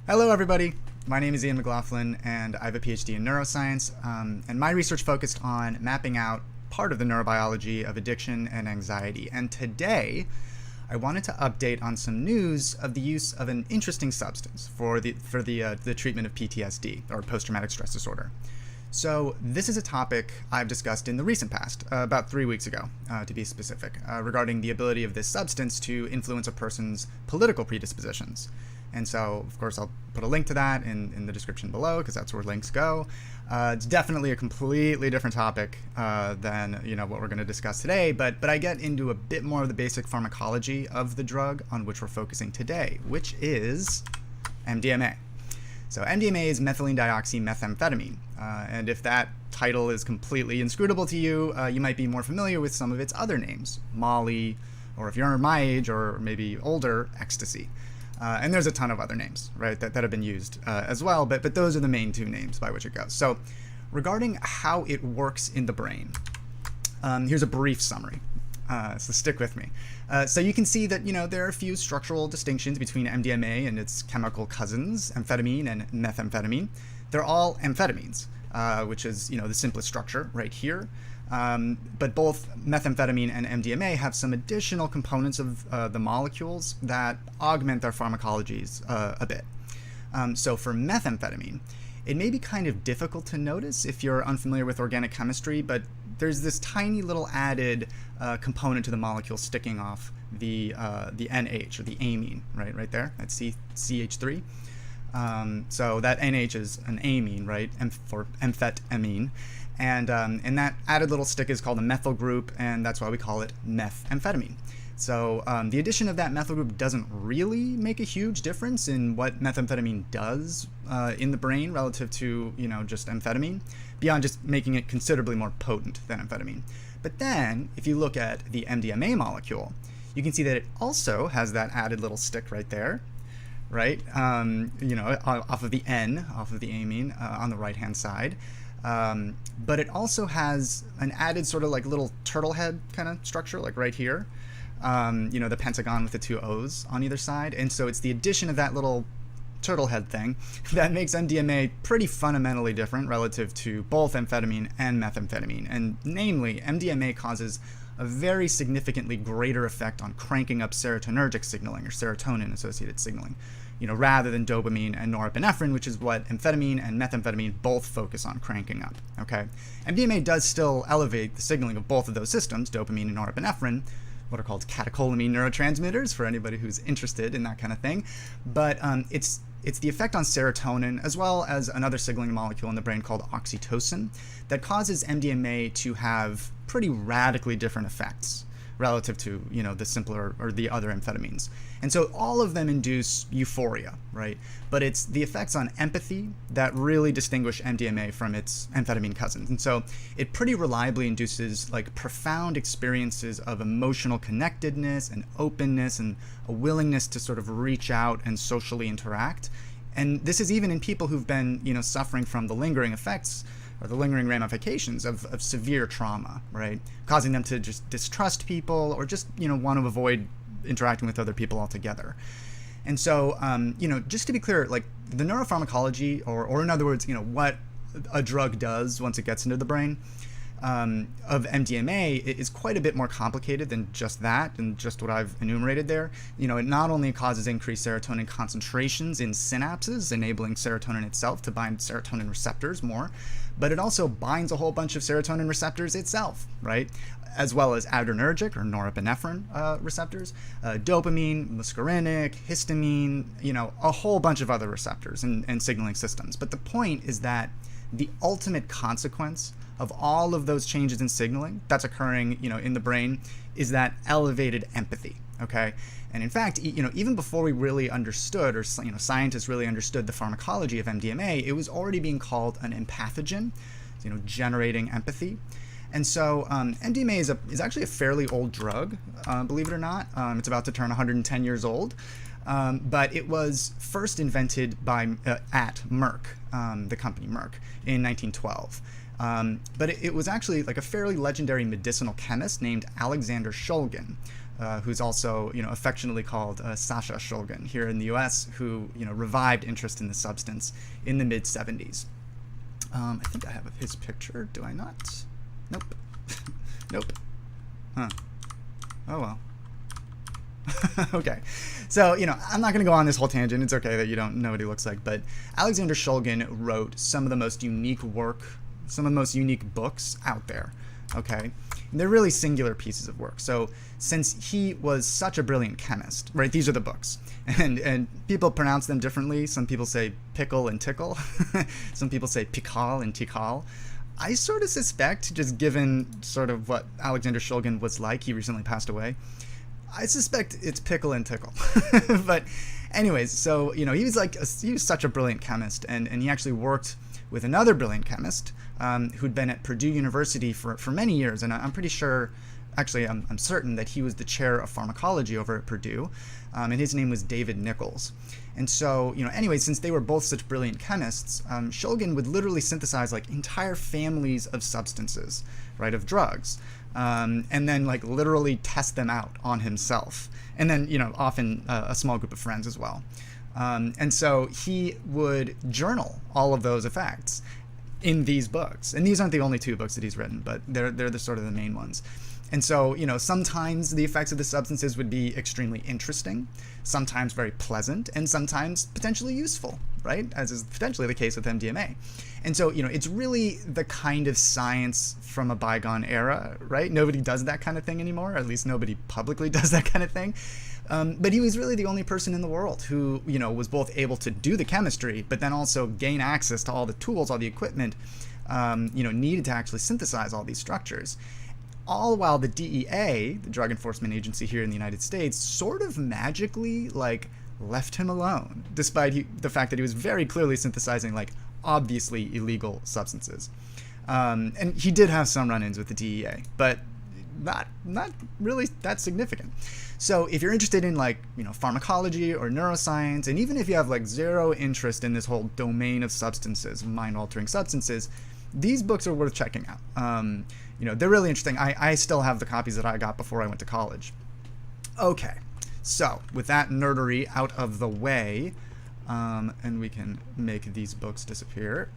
Hello, everybody. My name is Ian McLaughlin, and I have a PhD in neuroscience, and my research focused on mapping out part of the neurobiology of addiction and anxiety. And today, I wanted to update on some news of the use of an interesting substance for the treatment of PTSD, or post-traumatic stress disorder. So this is a topic I've discussed in the recent past, about 3 weeks ago, to be specific, regarding the ability of this substance to influence a person's political predispositions. And so, of course, I'll put a link to that in the description below, because that's where links go. It's definitely a completely different topic than what we're going to discuss today, but I get into a bit more of the basic pharmacology of the drug on which we're focusing today, which is MDMA. So MDMA is methylene dioxymethamphetamine, and if that title is completely inscrutable to you, you might be more familiar with some of its other names, Molly, or if you're my age or maybe older, ecstasy. And there's a ton of other names, right, that have been used as well, but those are the main two names by which it goes. So regarding how it works in the brain, here's a brief summary, so stick with me. So you can see that, there are a few structural distinctions between MDMA and its chemical cousins, amphetamine and methamphetamine. They're all amphetamines, which is, the simplest structure right here. But both methamphetamine and MDMA have some additional components of the molecules that augment their pharmacologies a bit. So for methamphetamine, it may be kind of difficult to notice if you're unfamiliar with organic chemistry, but there's this tiny little added component to the molecule sticking off the NH, or the amine, right there, that's CH3. So that NH is an amine, right, for amphetamine. And that added little stick is called a methyl group, and that's why we call it methamphetamine. So the addition of that methyl group doesn't really make a huge difference in what methamphetamine does in the brain relative to, just amphetamine, beyond just making it considerably more potent than amphetamine. But then, if you look at the MDMA molecule, you can see that it also has that added little stick right there, right? Off of the N, off of the amine on the right-hand side. But it also has an added sort of like little turtle head kind of structure, like right here. The pentagon with the two O's on either side. And so it's the addition of that little turtle head thing that makes MDMA pretty fundamentally different relative to both amphetamine and methamphetamine. And namely, MDMA causes a very significantly greater effect on cranking up serotonergic signaling, or serotonin-associated signaling, rather than dopamine and norepinephrine, which is what amphetamine and methamphetamine both focus on cranking up, okay? MDMA does still elevate the signaling of both of those systems, dopamine and norepinephrine, what are called catecholamine neurotransmitters, for anybody who's interested in that kind of thing. But it's the effect on serotonin, as well as another signaling molecule in the brain called oxytocin, that causes MDMA to have pretty radically different effects relative to, the simpler or the other amphetamines. And so all of them induce euphoria, right? But it's the effects on empathy that really distinguish MDMA from its amphetamine cousins. And so it pretty reliably induces like profound experiences of emotional connectedness and openness and a willingness to sort of reach out and socially interact. And this is even in people who've been, suffering from the lingering effects or the lingering ramifications of severe trauma, right? Causing them to just distrust people or just, want to avoid interacting with other people altogether. And so, just to be clear, like the neuropharmacology, or in other words, what a drug does once it gets into the brain of MDMA is quite a bit more complicated than just that and just what I've enumerated there. It not only causes increased serotonin concentrations in synapses, enabling serotonin itself to bind serotonin receptors more, but it also binds a whole bunch of serotonin receptors itself, right? As well as adrenergic or norepinephrine receptors, dopamine, muscarinic, histamine, a whole bunch of other receptors and signaling systems. But the point is that the ultimate consequence of all of those changes in signaling that's occurring, in the brain is that elevated empathy, okay? And in fact, even before we really understood, or scientists really understood the pharmacology of MDMA, it was already being called an empathogen, generating empathy. And so MDMA is actually a fairly old drug, believe it or not. It's about to turn 110 years old. But it was first invented at Merck, the company Merck, in 1912. But it was actually like a fairly legendary medicinal chemist named Alexander Shulgin who's also, affectionately called Sasha Shulgin here in the U.S., who, revived interest in the substance in the mid-'70s. I think I have his picture. Do I not? Nope. Nope. Huh. Oh, well. Okay. So, I'm not going to go on this whole tangent. It's okay that you don't know what he looks like. But Alexander Shulgin wrote some of the most unique work, some of the most unique books out there. Okay. And they're really singular pieces of work. So since he was such a brilliant chemist, right, these are the books. And people pronounce them differently. Some people say pickle and tickle. Some people say pikal and tikal. I sort of suspect, just given sort of what Alexander Shulgin was like, he recently passed away, I suspect it's pickle and tickle. But anyways, so, he was such a brilliant chemist, and he actually worked with another brilliant chemist who'd been at Purdue University for many years. And I'm pretty sure, actually, I'm certain that he was the chair of pharmacology over at Purdue. And his name was David Nichols. And so, anyway, since they were both such brilliant chemists, Shulgin would literally synthesize like entire families of substances, right, of drugs, and then like literally test them out on himself. And then, often a small group of friends as well. And so he would journal all of those effects in these books. And these aren't the only two books that he's written, but they're the sort of the main ones. And so, sometimes the effects of the substances would be extremely interesting, sometimes very pleasant, and sometimes potentially useful, right? As is potentially the case with MDMA. And so, it's really the kind of science from a bygone era, right? Nobody does that kind of thing anymore, or at least nobody publicly does that kind of thing. But he was really the only person in the world who, was both able to do the chemistry, but then also gain access to all the tools, all the equipment, needed to actually synthesize all these structures. All while the DEA, the Drug Enforcement Agency here in the United States, sort of magically, left him alone, despite the fact that he was very clearly synthesizing, obviously illegal substances. And he did have some run-ins with the DEA, but not really that significant. So if you're interested in pharmacology or neuroscience, and even if you have zero interest in this whole domain of substances, mind-altering substances, these books are worth checking out. They're really interesting. I still have the copies that I got before I went to college. Okay, so with that nerdery out of the way, and we can make these books disappear.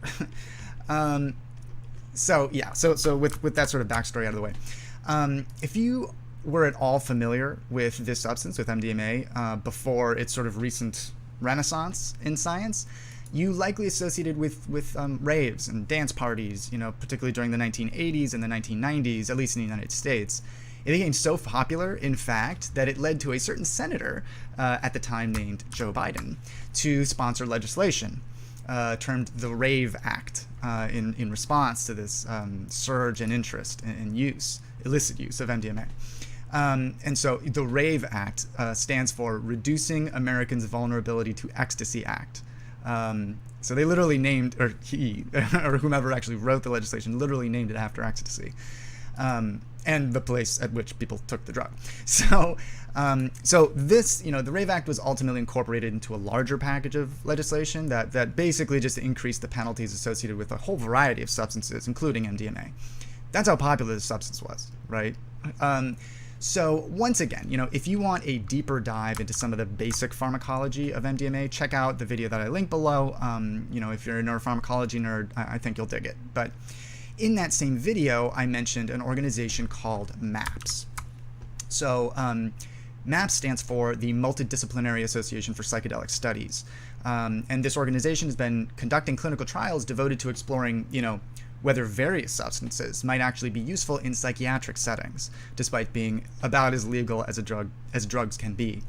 So with that sort of backstory out of the way, if you were at all familiar with this substance, with MDMA, before its sort of recent renaissance in science, you likely associated with raves and dance parties, particularly during the 1980s and the 1990s, at least in the United States. It became so popular, in fact, that it led to a certain senator at the time named Joe Biden to sponsor legislation termed the Rave Act in response to this surge in interest and illicit use of MDMA. And so the Rave Act stands for Reducing Americans' Vulnerability to Ecstasy Act. So they literally named, or he, or whomever actually wrote the legislation, literally named it after ecstasy, and the place at which people took the drug. So this, the Rave Act was ultimately incorporated into a larger package of legislation that basically just increased the penalties associated with a whole variety of substances, including MDMA. That's how popular this substance was, right? So once again, if you want a deeper dive into some of the basic pharmacology of MDMA, check out the video that I linked below. If you're a neuropharmacology nerd, I think you'll dig it. But in that same video, I mentioned an organization called MAPS. So MAPS stands for the Multidisciplinary Association for Psychedelic Studies. And this organization has been conducting clinical trials devoted to exploring, whether various substances might actually be useful in psychiatric settings, despite being about as legal as drugs can be.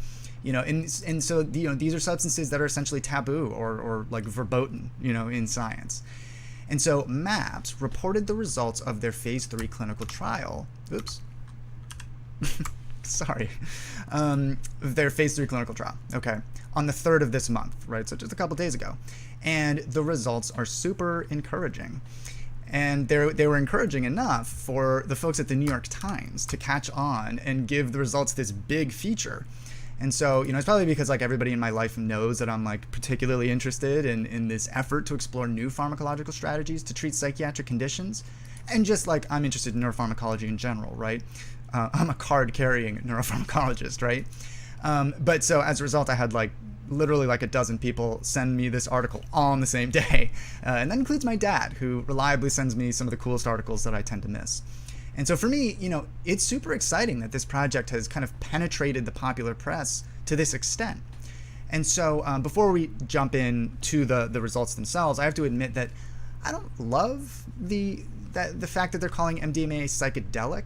And so these are substances that are essentially taboo or verboten, in science. And so MAPS reported the results of their phase 3 clinical trial. Oops. Sorry. Their phase 3 clinical trial. Okay. On the 3rd of this month, right? So just a couple days ago. And the results are super encouraging. And they were encouraging enough for the folks at the New York Times to catch on and give the results this big feature. And so, it's probably because everybody in my life knows that I'm particularly interested in this effort to explore new pharmacological strategies to treat psychiatric conditions. And just I'm interested in neuropharmacology in general, right? I'm a card-carrying neuropharmacologist, right? But so as a result, I had like literally like a dozen people send me this article all on the same day. And that includes my dad, who reliably sends me some of the coolest articles that I tend to miss. And so for me, it's super exciting that this project has kind of penetrated the popular press to this extent. And so before we jump into the results themselves, I have to admit that I don't love the fact that they're calling MDMA psychedelic.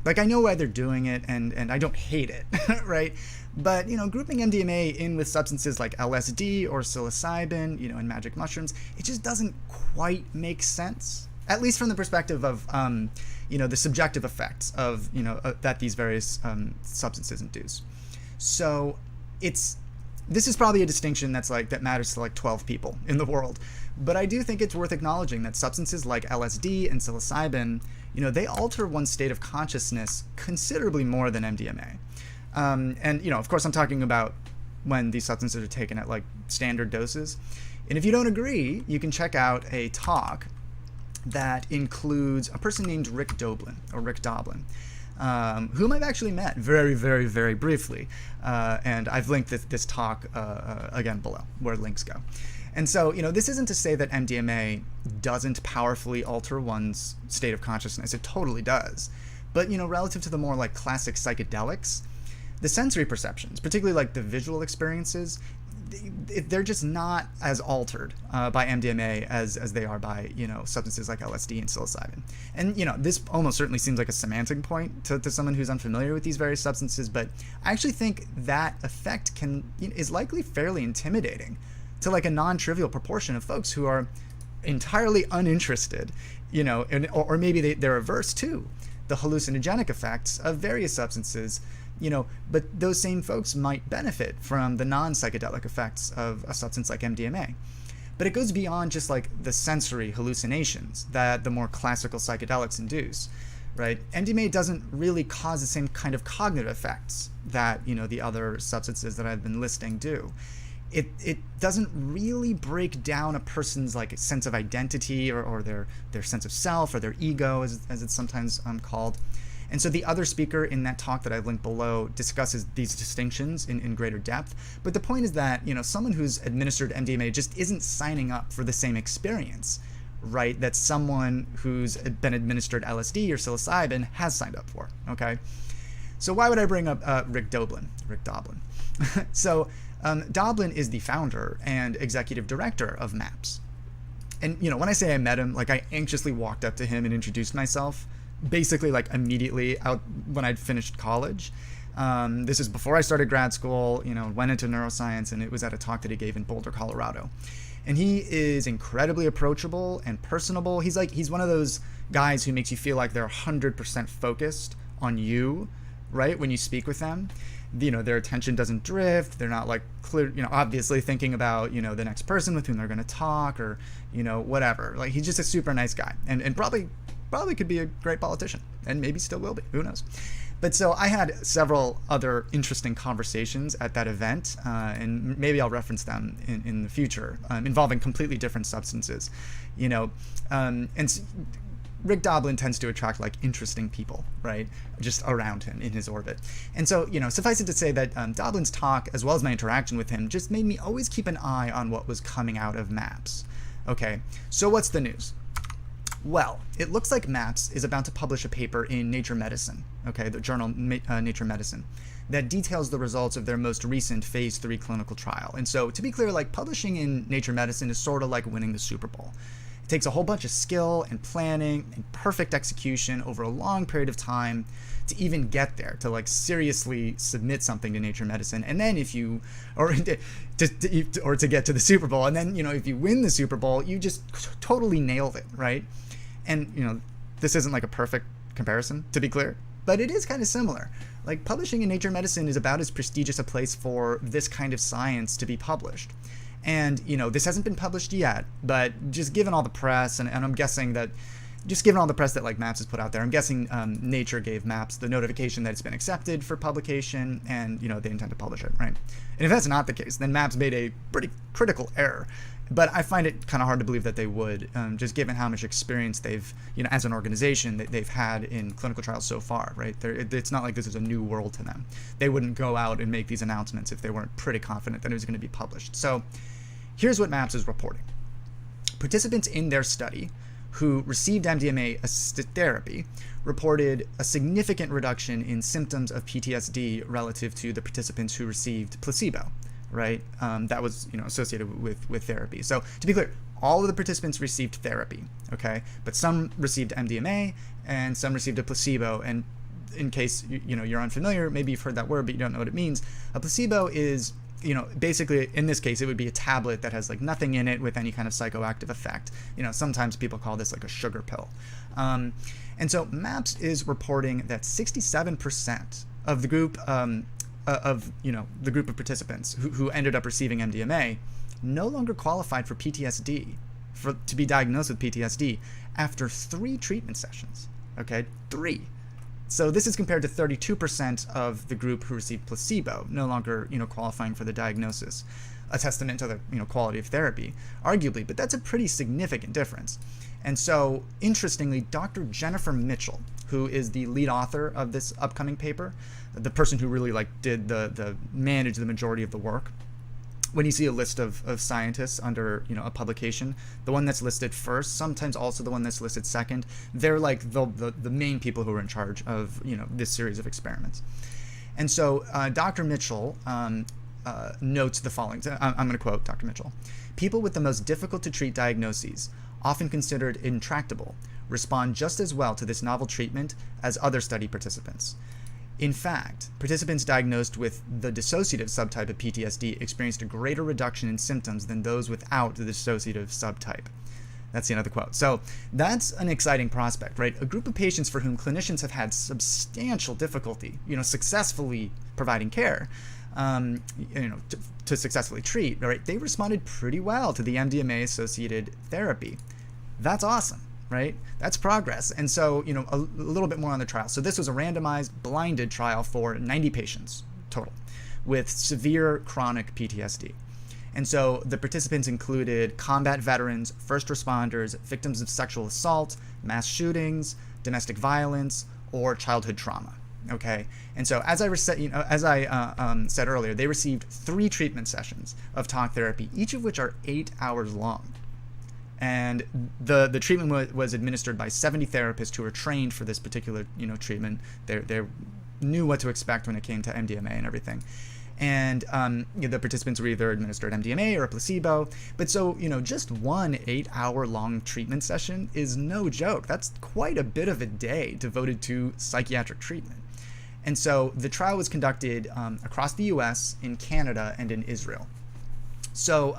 Like, I know why they're doing it, and I don't hate it, right? But, grouping MDMA in with substances like LSD or psilocybin, and magic mushrooms, it just doesn't quite make sense, at least from the perspective of, the subjective effects of, that these various substances induce. So this is probably a distinction that matters to like 12 people in the world. But I do think it's worth acknowledging that substances like LSD and psilocybin, they alter one's state of consciousness considerably more than MDMA. And, of course, I'm talking about when these substances are taken at like standard doses. And if you don't agree, you can check out a talk that includes a person named Rick Doblin, whom I've actually met very, very, very briefly. And I've linked this talk again below, where links go. And so, this isn't to say that MDMA doesn't powerfully alter one's state of consciousness. It totally does. But, relative to the more like classic psychedelics, the sensory perceptions, particularly like the visual experiences, they're just not as altered by MDMA as they are by, substances like LSD and psilocybin. And, this almost certainly seems like a semantic point to someone who's unfamiliar with these various substances, but I actually think that effect is likely fairly intimidating to like a non-trivial proportion of folks who are entirely uninterested, or maybe they're averse to the hallucinogenic effects of various substances, but those same folks might benefit from the non-psychedelic effects of a substance like MDMA. But it goes beyond just like the sensory hallucinations that the more classical psychedelics induce, right? MDMA doesn't really cause the same kind of cognitive effects that, the other substances that I've been listing do. It doesn't really break down a person's like sense of identity or their sense of self or their ego, as it's sometimes called. And so the other speaker in that talk that I've linked below discusses these distinctions in greater depth. But the point is that, someone who's administered MDMA just isn't signing up for the same experience, right, that someone who's been administered LSD or psilocybin has signed up for, okay? So why would I bring up Rick Doblin? So Doblin is the founder and executive director of MAPS. And, when I say I met him, like I anxiously walked up to him and introduced myself, basically like immediately out when I'd finished college. This is before I started grad school, went into neuroscience, and it was at a talk that he gave in Boulder, Colorado. And he is incredibly approachable and personable. He's one of those guys who makes you feel like they're 100% focused on you, right, when you speak with them. Their attention doesn't drift. They're not like clear, obviously thinking about, the next person with whom they're going to talk or, whatever. Like, he's just a super nice guy and probably could be a great politician, and maybe still will be. Who knows? But so I had several other interesting conversations at that event, and maybe I'll reference them in the future, involving completely different substances, and Rick Doblin tends to attract like interesting people, right, just around him in his orbit. And so, suffice it to say that Doblin's talk, as well as my interaction with him, just made me always keep an eye on what was coming out of MAPS. Okay, so what's the news? Well, it looks like MAPS is about to publish a paper in Nature Medicine, okay, the journal Nature Medicine, that details the results of their most recent phase 3 clinical trial. And so, to be clear, like, publishing in Nature Medicine is sort of like winning the Super Bowl. It takes a whole bunch of skill and planning and perfect execution over a long period of time to even get there, to like seriously submit something to Nature Medicine. And then or to get to the Super Bowl. And then, if you win the Super Bowl, you just totally nailed it, right? And, this isn't like a perfect comparison, to be clear, but it is kind of similar. Like, publishing in Nature Medicine is about as prestigious a place for this kind of science to be published. And, this hasn't been published yet, but just given all the press, and I'm guessing that, just given all the press that like MAPS has put out there, I'm guessing Nature gave MAPS the notification that it's been accepted for publication, and, they intend to publish it, right? And if that's not the case, then MAPS made a pretty critical error, But I find it kind of hard to believe that they would, just given how much experience they've, as an organization, they've had in clinical trials so far, right? It's not like this is a new world to them. They wouldn't go out and make these announcements if they weren't pretty confident that it was going to be published. So here's what MAPS is reporting. Participants in their study who received MDMA-assisted therapy reported a significant reduction in symptoms of PTSD relative to the participants who received placebo, right? That was associated with therapy. So to be clear, all of the participants received therapy, okay? But some received MDMA and some received a placebo. And in case you're unfamiliar, maybe you've heard that word but you don't know what it means. A placebo is, basically in this case it would be a tablet that has like nothing in it with any kind of psychoactive effect. Sometimes people call this like a sugar pill. And so MAPS is reporting that 67% of the group the group of participants who ended up receiving MDMA no longer qualified for PTSD, to be diagnosed with PTSD after 3 treatment sessions. Okay, 3. So this is compared to 32% of the group who received placebo, no longer qualifying for the diagnosis. A testament to the quality of therapy, arguably, but that's a pretty significant difference. And so, interestingly, Dr. Jennifer Mitchell, who is the lead author of this upcoming paper, the person who really did manage the majority of the work. When you see a list of scientists under a publication, the one that's listed first, sometimes also the one that's listed second, they're like the main people who are in charge of this series of experiments. And so Dr. Mitchell notes the following. I'm going to quote Dr. Mitchell. People with the most difficult to treat diagnoses, often considered intractable, respond just as well to this novel treatment as other study participants. In fact, participants diagnosed with the dissociative subtype of PTSD experienced a greater reduction in symptoms than those without the dissociative subtype. That's the end of the quote. So that's an exciting prospect, right? A group of patients for whom clinicians have had substantial difficulty, successfully providing care, to successfully treat, right? They responded pretty well to the MDMA-associated therapy. That's awesome. Right? That's progress. And so, a little bit more on the trial. So this was a randomized, blinded trial for 90 patients total with severe chronic PTSD. And so the participants included combat veterans, first responders, victims of sexual assault, mass shootings, domestic violence, or childhood trauma. Okay, and so as I said earlier, they received 3 treatment sessions of talk therapy, each of which are 8 hours long. And the treatment was administered by 70 therapists who were trained for this particular treatment. They knew what to expect when it came to MDMA and everything. And the participants were either administered MDMA or a placebo. But so just one 8-hour long treatment session is no joke. That's quite a bit of a day devoted to psychiatric treatment. And so the trial was conducted across the U.S., in Canada, and in Israel. So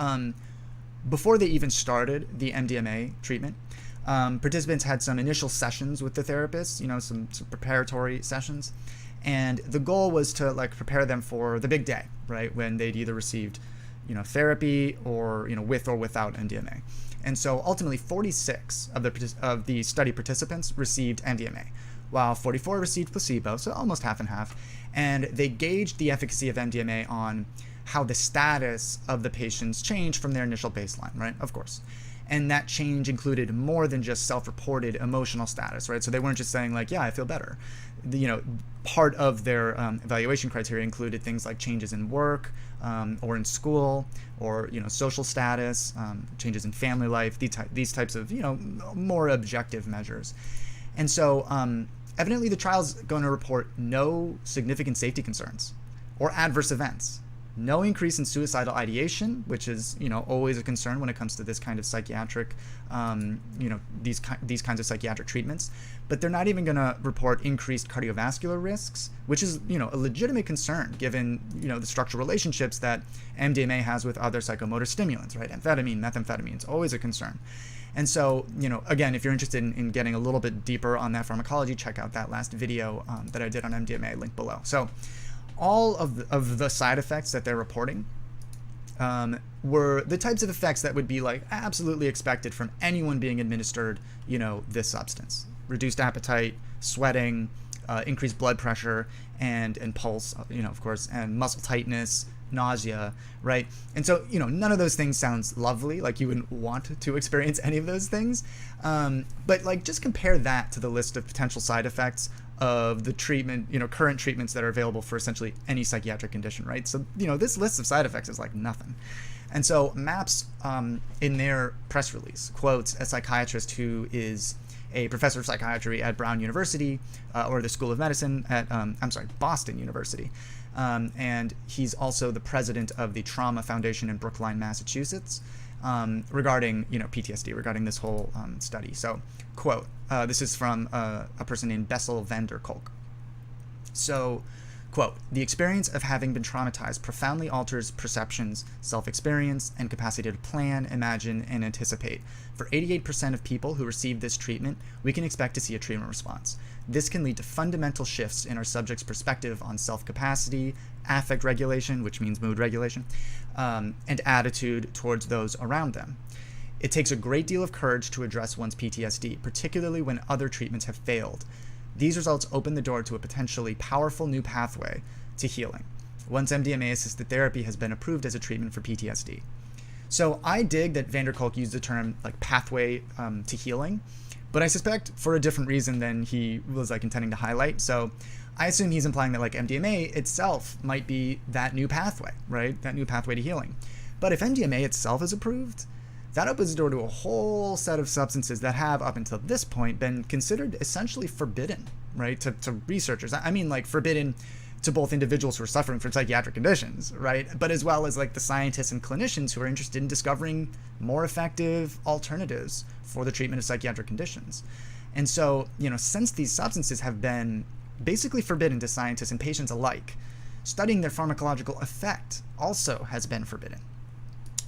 before they even started the MDMA treatment, participants had some initial sessions with the therapists, some preparatory sessions. And the goal was to prepare them for the big day, right? When they'd either received, therapy or, with or without MDMA. And so ultimately 46 of the study participants received MDMA, while 44 received placebo, so almost half and half. And they gauged the efficacy of MDMA on how the status of the patients changed from their initial baseline, right? Of course. And that change included more than just self-reported emotional status, right? So they weren't just saying yeah, I feel better. Part of their evaluation criteria included things like changes in work or in school or, social status, changes in family life, these types of, more objective measures. And so evidently the trial's going to report no significant safety concerns or adverse events. No increase in suicidal ideation, which is, always a concern when it comes to this kind of psychiatric, these kinds of psychiatric treatments. But they're not even going to report increased cardiovascular risks, which is, a legitimate concern given, the structural relationships that MDMA has with other psychomotor stimulants, right? Amphetamine, methamphetamine is always a concern. And so, again, if you're interested in getting a little bit deeper on that pharmacology, check out that last video that I did on MDMA, link below. So all of the side effects that they're reporting were the types of effects that would be absolutely expected from anyone being administered, this substance. Reduced appetite, sweating, increased blood pressure, and pulse, of course, and muscle tightness, nausea, right? And so, none of those things sounds lovely. Like you wouldn't want to experience any of those things. But like just compare that to the list of potential side effects of the treatment, current treatments that are available for essentially any psychiatric condition, right? So, this list of side effects is like nothing. And so MAPS, in their press release, quotes a psychiatrist who is a professor of psychiatry at Brown University, or the School of Medicine at, Boston University. And he's also the president of the Trauma Foundation in Brookline, Massachusetts, regarding, PTSD, regarding this whole study. So, quote, this is from a person named Bessel van der Kolk. So, quote, the experience of having been traumatized profoundly alters perceptions, self-experience, and capacity to plan, imagine, and anticipate. For 88% of people who receive this treatment, we can expect to see a treatment response. This can lead to fundamental shifts in our subject's perspective on self-capacity, affect regulation, which means mood regulation, and attitude towards those around them. It takes a great deal of courage to address one's PTSD, particularly when other treatments have failed. These results open the door to a potentially powerful new pathway to healing, once MDMA-assisted therapy has been approved as a treatment for PTSD. So I dig that van der Kolk used the term like pathway to healing, but I suspect for a different reason than he was like intending to highlight. So I assume he's implying that like MDMA itself might be that new pathway, right? That new pathway to healing. But if MDMA itself is approved, that opens the door to a whole set of substances that have, up until this point, been considered essentially forbidden, right, to researchers. I mean, like, forbidden to both individuals who are suffering from psychiatric conditions, right, but as well as, like, the scientists and clinicians who are interested in discovering more effective alternatives for the treatment of psychiatric conditions. And so, since these substances have been basically forbidden to scientists and patients alike, studying their pharmacological effect also has been forbidden.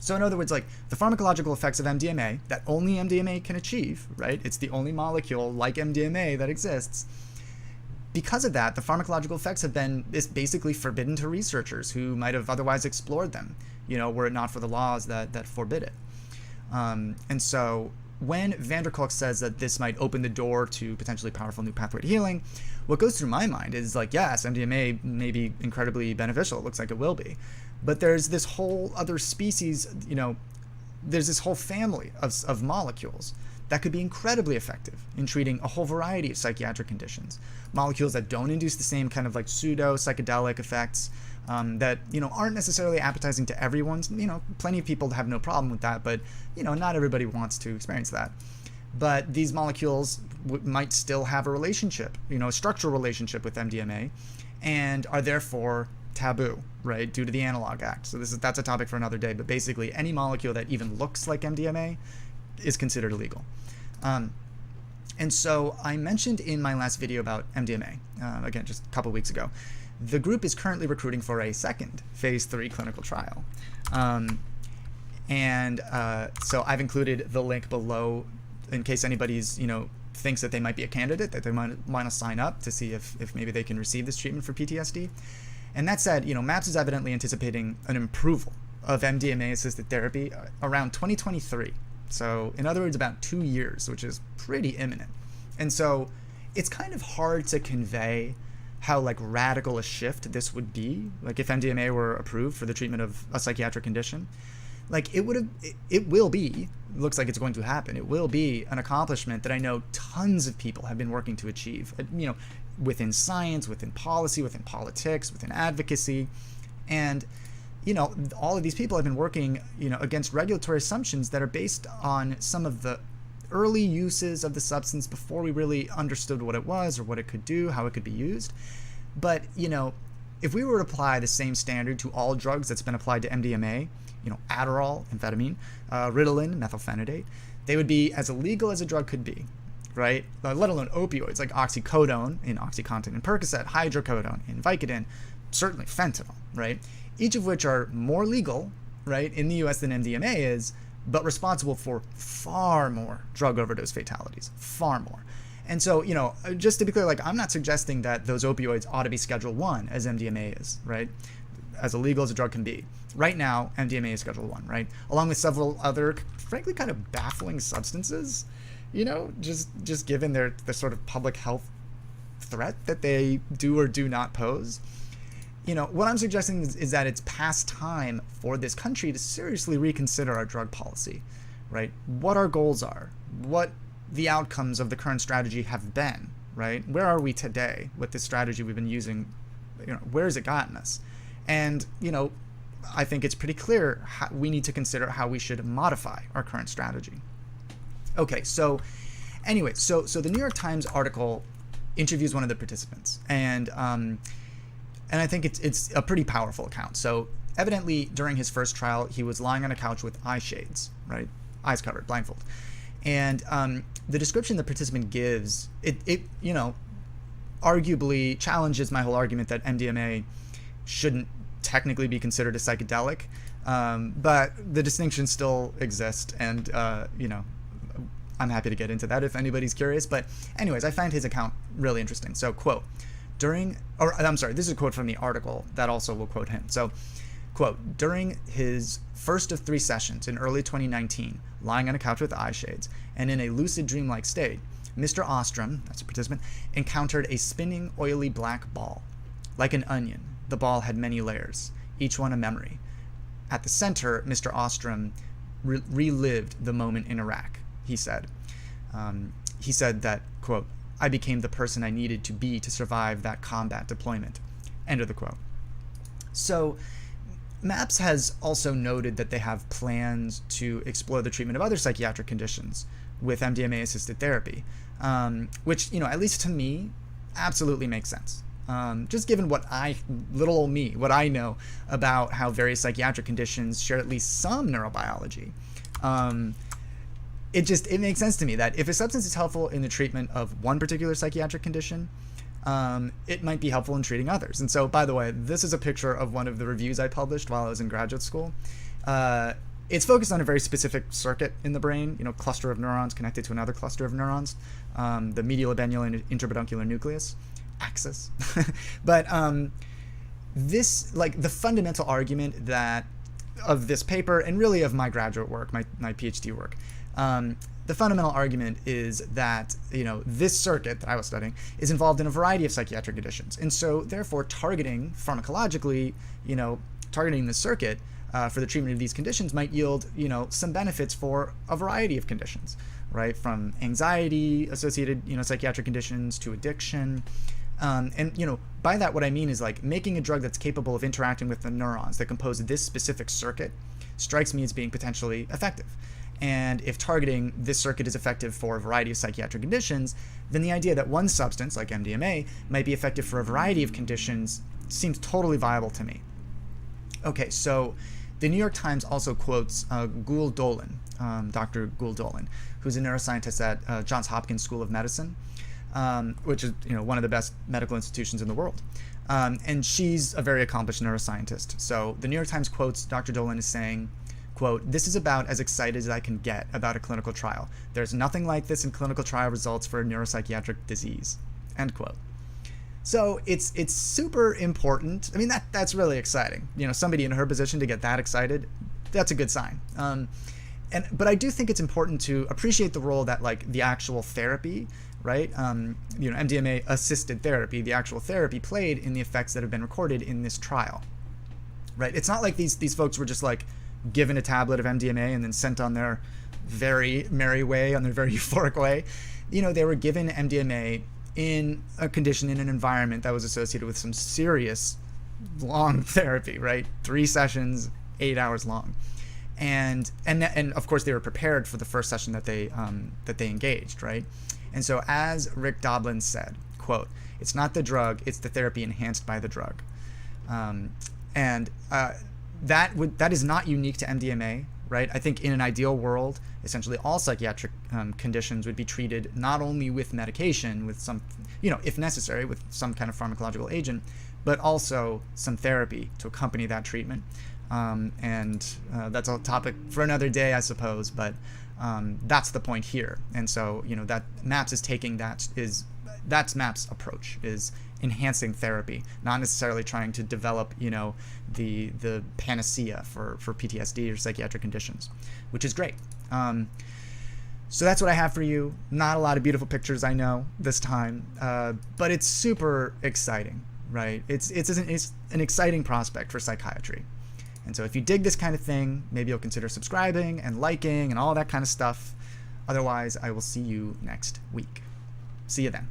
So in other words, like the pharmacological effects of MDMA that only MDMA can achieve, right? It's the only molecule like MDMA that exists. Because of that, the pharmacological effects have been basically forbidden to researchers who might have otherwise explored them, were it not for the laws that forbid it. And so when van der Kolk says that this might open the door to potentially powerful new pathway to healing, what goes through my mind is like, yes, MDMA may be incredibly beneficial. It looks like it will be. But there's this whole other species, there's this whole family of molecules that could be incredibly effective in treating a whole variety of psychiatric conditions. Molecules that don't induce the same kind of like pseudo psychedelic effects that, aren't necessarily appetizing to everyone. Plenty of people have no problem with that, but, not everybody wants to experience that. But these molecules might still have a relationship, a structural relationship with MDMA, and are therefore taboo, right, due to the Analog Act. So that's a topic for another day, but basically any molecule that even looks like MDMA is considered illegal. And so I mentioned in my last video about MDMA, again, just a couple weeks ago, the group is currently recruiting for a second phase 3 clinical trial. So I've included the link below in case anybody's, thinks that they might be a candidate, that they might want to sign up to see if maybe they can receive this treatment for PTSD. And that said, MAPS is evidently anticipating an approval of MDMA-assisted therapy around 2023. So, in other words, about 2 years, which is pretty imminent. And so, it's kind of hard to convey how like radical a shift this would be. Like if MDMA were approved for the treatment of a psychiatric condition, like it will be, looks like it's going to happen. It will be an accomplishment that I know tons of people have been working to achieve, within science, within policy, within politics, within advocacy. And, all of these people have been working, against regulatory assumptions that are based on some of the early uses of the substance before we really understood what it was or what it could do, how it could be used. But, if we were to apply the same standard to all drugs that's been applied to MDMA, Adderall, amphetamine, Ritalin, methylphenidate, they would be as illegal as a drug could be, right? Let alone opioids like oxycodone in OxyContin and Percocet, hydrocodone in Vicodin, certainly fentanyl, right? Each of which are more legal, right, in the US than MDMA is, but responsible for far more drug overdose fatalities, far more. And so, just to be clear, like I'm not suggesting that those opioids ought to be Schedule 1 as MDMA is, right? As illegal as a drug can be. Right now, MDMA is Schedule 1, right? Along with several other, frankly, kind of baffling substances, just given the sort of public health threat that they do or do not pose. what I'm suggesting is that it's past time for this country to seriously reconsider our drug policy, right? What our goals are, what the outcomes of the current strategy have been, right? Where are we today with this strategy we've been using? Where has it gotten us? And, I think it's pretty clear we need to consider how we should modify our current strategy. Okay, so anyway, so the New York Times article interviews one of the participants, and I think it's a pretty powerful account. So evidently during his first trial, he was lying on a couch with eye shades, right? Eyes covered, blindfold. And the description the participant gives, it arguably challenges my whole argument that MDMA shouldn't technically be considered a psychedelic, but the distinction still exists, and I'm happy to get into that if anybody's curious. But anyways, I find his account really interesting. So, quote, this is a quote from the article that also will quote him. So, quote, during his first of 3 sessions in early 2019, lying on a couch with eye shades and in a lucid dreamlike state, Mr. Ostrom, that's a participant, encountered a spinning, oily black ball. Like an onion, the ball had many layers, each one a memory. At the center, Mr. Ostrom relived the moment in Iraq, he said. He said that, quote, I became the person I needed to be to survive that combat deployment. End of the quote. So MAPS has also noted that they have plans to explore the treatment of other psychiatric conditions with MDMA-assisted therapy, which, at least to me, absolutely makes sense. Just given what I know about how various psychiatric conditions share at least some neurobiology, it makes sense to me that if a substance is helpful in the treatment of one particular psychiatric condition, it might be helpful in treating others. And so, by the way, this is a picture of one of the reviews I published while I was in graduate school. It's focused on a very specific circuit in the brain, cluster of neurons connected to another cluster of neurons, the medial-lobenulin interpeduncular nucleus axis. But this, the fundamental argument that of this paper, and really of my graduate work, my PhD work, the fundamental argument is that, this circuit that I was studying is involved in a variety of psychiatric conditions. And so, therefore, targeting pharmacologically, targeting the circuit for the treatment of these conditions might yield, some benefits for a variety of conditions, right? From anxiety-associated, psychiatric conditions to addiction. And, by that, what I mean is making a drug that's capable of interacting with the neurons that compose this specific circuit strikes me as being potentially effective. And if targeting this circuit is effective for a variety of psychiatric conditions, then the idea that one substance, like MDMA, might be effective for a variety of conditions seems totally viable to me. Okay, so the New York Times also quotes Gul Dolan, Dr. Gul Dolan, who's a neuroscientist at Johns Hopkins School of Medicine, which is one of the best medical institutions in the world. And she's a very accomplished neuroscientist. So the New York Times quotes Dr. Dolan as saying, quote, "This is about as excited as I can get about a clinical trial. There's nothing like this in clinical trial results for a neuropsychiatric disease." End quote. So it's super important. I mean, that's really exciting. Somebody in her position to get that excited, that's a good sign. But I do think it's important to appreciate the role that the actual therapy, right? MDMA assisted therapy, the actual therapy played in the effects that have been recorded in this trial, right? It's not like these folks were just given a tablet of MDMA and then sent on their very merry way, on their very euphoric way. They were given MDMA in a condition, in an environment that was associated with some serious long therapy, right? 3 sessions, 8 hours long. And of course they were prepared for the first session that they engaged, right? And so as Rick Doblin said, quote, "It's not the drug, it's the therapy enhanced by the drug." That is not unique to MDMA, right? I think in an ideal world, essentially all psychiatric conditions would be treated not only with medication, with some, if necessary, with some kind of pharmacological agent, but also some therapy to accompany that treatment. That's a topic for another day, I suppose, but that's the point here. And so, that MAPS is taking that's MAPS' approach, is enhancing therapy, not necessarily trying to develop, the panacea for PTSD or psychiatric conditions, which is great. So that's what I have for you. Not a lot of beautiful pictures, I know, this time, but it's super exciting, right? It's an exciting prospect for psychiatry. And so if you dig this kind of thing, maybe you'll consider subscribing and liking and all that kind of stuff. Otherwise, I will see you next week. See you then.